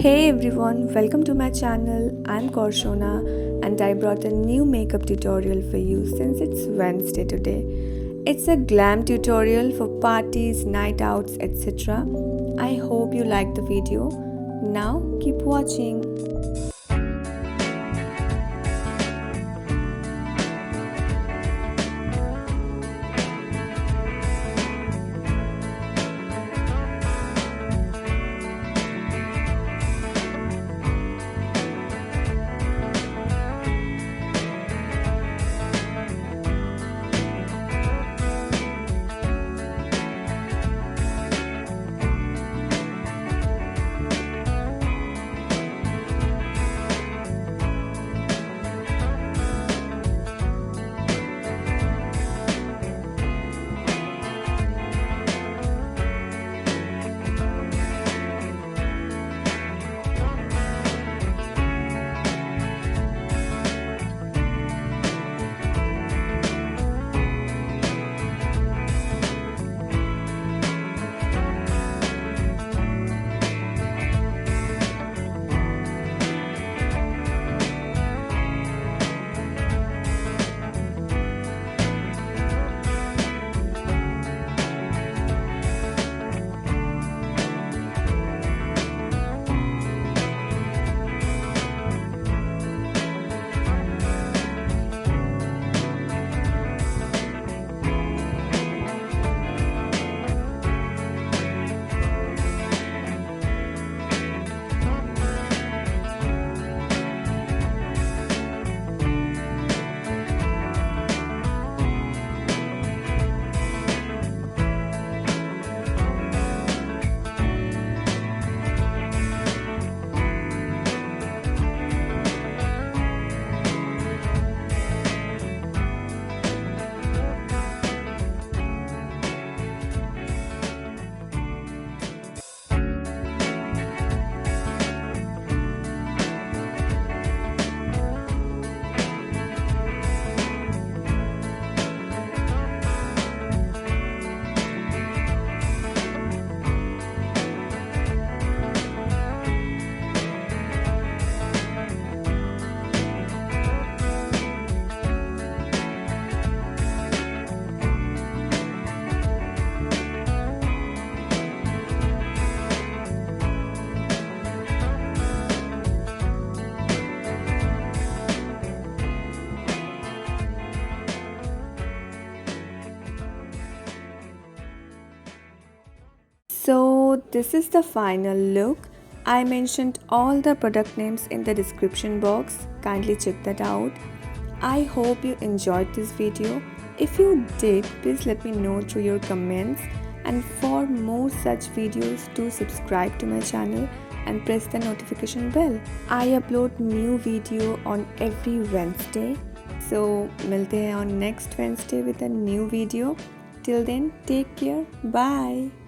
Hey everyone, welcome to my channel. I'm Karshana and I brought a new makeup tutorial for you since it's Wednesday today. It's a glam tutorial for parties, night outs, etc. I hope you like the video. Now keep watching. So this is the final look. I mentioned all the product names in the description box. Kindly check that out. I hope you enjoyed this video. If you did, please let me know through your comments. And for more such videos, do subscribe to my channel and press the notification bell. I upload new video on every Wednesday. So मिलते हैं on next Wednesday with a new video. Till then, take care. Bye.